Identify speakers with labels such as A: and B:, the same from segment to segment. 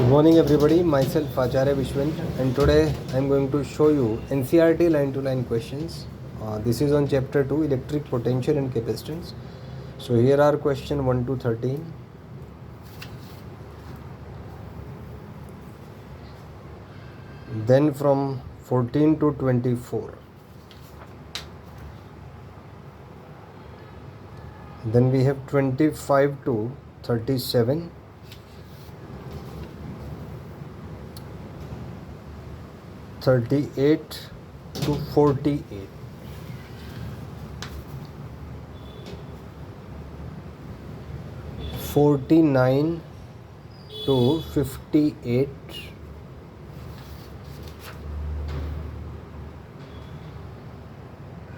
A: Good morning everybody, myself Acharya Vishvendra, and today I am going to show you NCERT line to line questions. This is on chapter 2, electric potential and capacitance. So here are question 1 to 13. Then from 14 to 24. Then we have 25 to 37. (38 to 48). (49 to 58).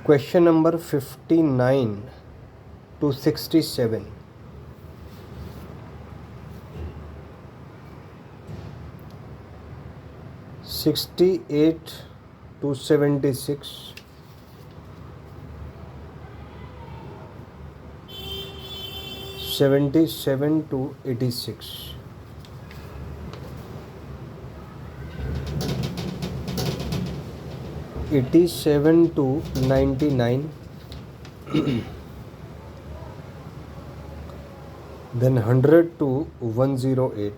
A: Question number 59 to 67. (68 to 76). (77 to 86). (87 to 99). Then 100 to 108.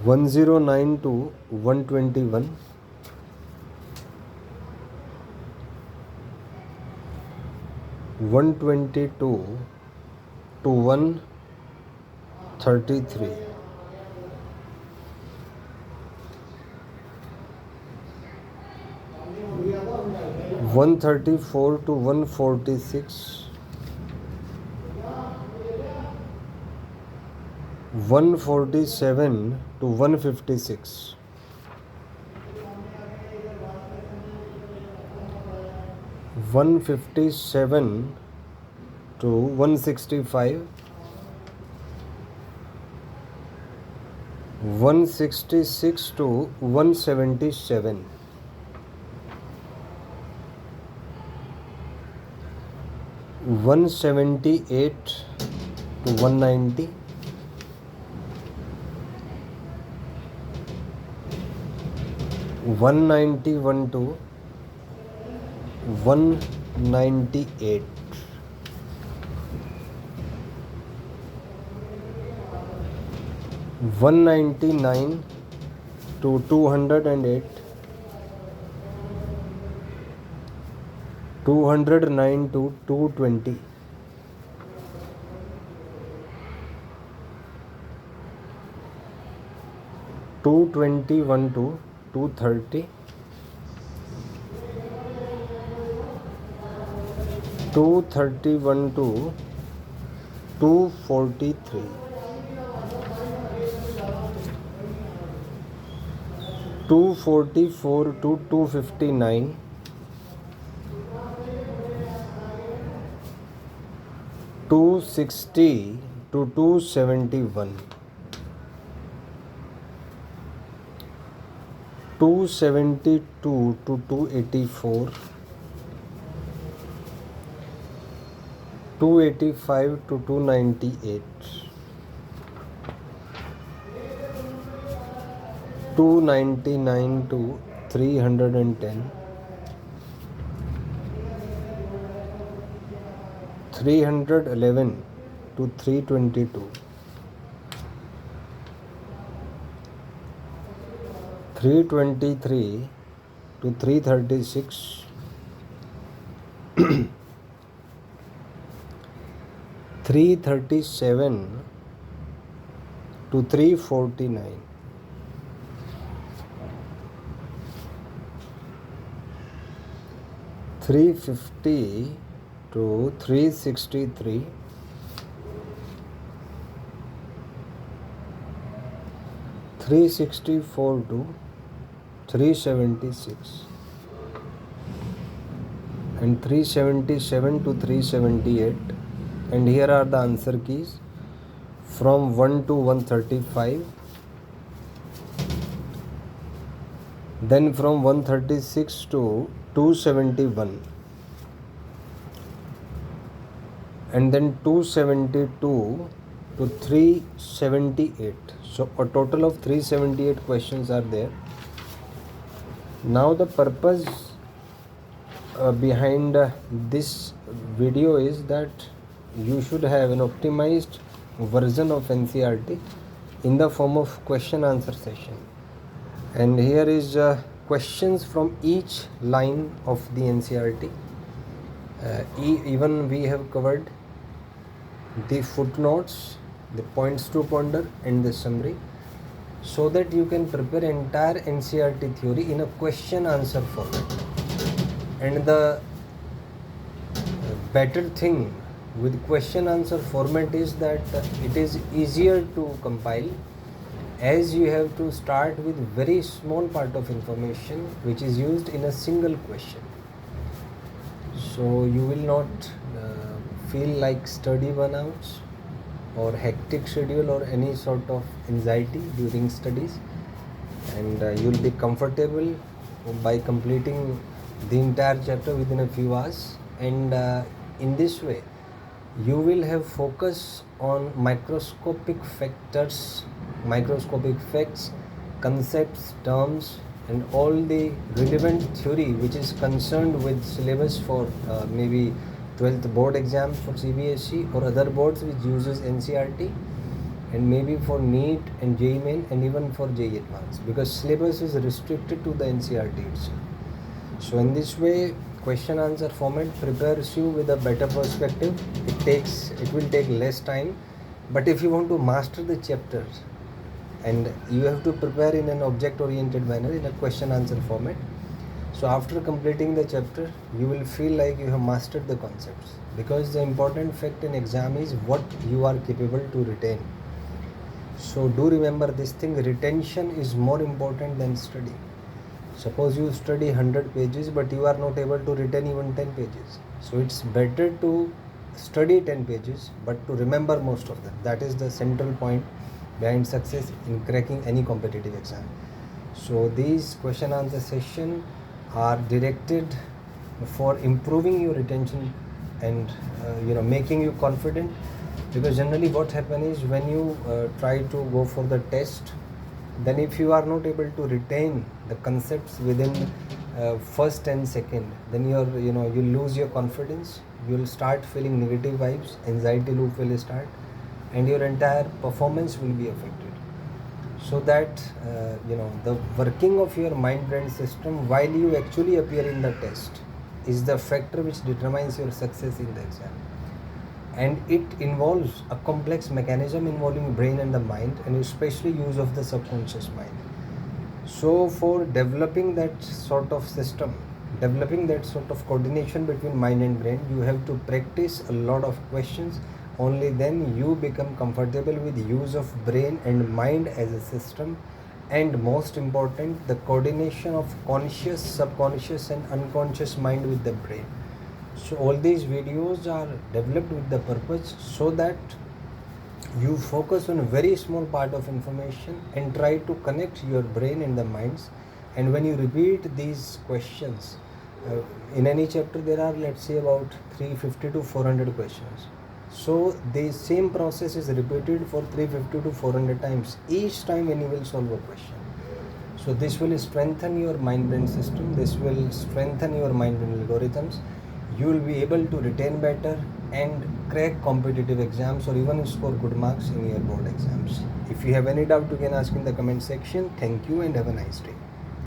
A: (109 to 121). (122 to 133). (134 to 146). 147 to 156. 157 to 165. 166 to 177. 178 to 190. 191 to 198. 199 to 208. 209 to 220. 221 to 230. 231 to 243. 244 to 259. 260 to 271. 272 to 284. 285 to 298. 299 to 310. 311 to 322. 323 to 336. 337 to 349. 350 to 363. 364 to 376. And 377 to 378. And here are the answer keys from 1 to 135. Then from 136 to 271. and then 272 to 378. So a total of 378 questions are there. Now the purpose behind this video is that you should have an optimized version of NCERT in the form of question answer session, and here is questions from each line of the NCERT. Even we have covered the footnotes, the points to ponder, and the summary, so that you can prepare entire NCERT theory in a question answer format. And the better thing with question answer format is that it is easier to compile, as you have to start with very small part of information which is used in a single question. So you will not feel like study burnouts or hectic schedule or any sort of anxiety during studies, and you will be comfortable by completing the entire chapter within a few hours. And in this way you will have focus on microscopic factors, microscopic facts, concepts, terms, and all the relevant theory which is concerned with syllabus for maybe 12th board exams for CBSE or other boards which uses NCERT, and maybe for NEET and JEE Main, and even for JEE Advanced, because syllabus is restricted to the NCERT itself. So in this way, question answer format prepares you with a better perspective. It will take less time, but if you want to master the chapters, and you have to prepare in an object oriented manner in a question answer format, so after completing the chapter you will feel like you have mastered the concepts, because the important fact in exam is what you are capable to retain. So do remember this thing, retention is more important than study. Suppose you study 100 pages but you are not able to retain even 10 pages. So it's better to study 10 pages but to remember most of them. That is the central point behind success in cracking any competitive exam. So these question answer sessions are directed for improving your retention and making you confident, because generally what happens is when you try to go for the test, then if you are not able to retain the concepts within first and second, then you lose your confidence, you will start feeling negative vibes, anxiety loop will start, and your entire performance will be affected. So that the working of your mind brain system while you actually appear in the test is the factor which determines your success in the exam, and it involves a complex mechanism involving brain and the mind, and especially use of the subconscious mind. So for developing that sort of system, developing that sort of coordination between mind and brain, you have to practice a lot of questions. Only then you become comfortable with use of brain and mind as a system, and most important, the coordination of conscious, subconscious and unconscious mind with the brain. So all these videos are developed with the purpose so that you focus on a very small part of information and try to connect your brain and the minds. And when you repeat these questions, in any chapter there are, let's say, about 350 to 400 questions. So the same process is repeated for 350 to 400 times each time when you will solve a question. So this will strengthen your mind brain system, this will strengthen your mind brain algorithms. You will be able to retain better and crack competitive exams, or even score good marks in your board exams. If you have any doubt, you can ask in the comment section. Thank you and have a nice day.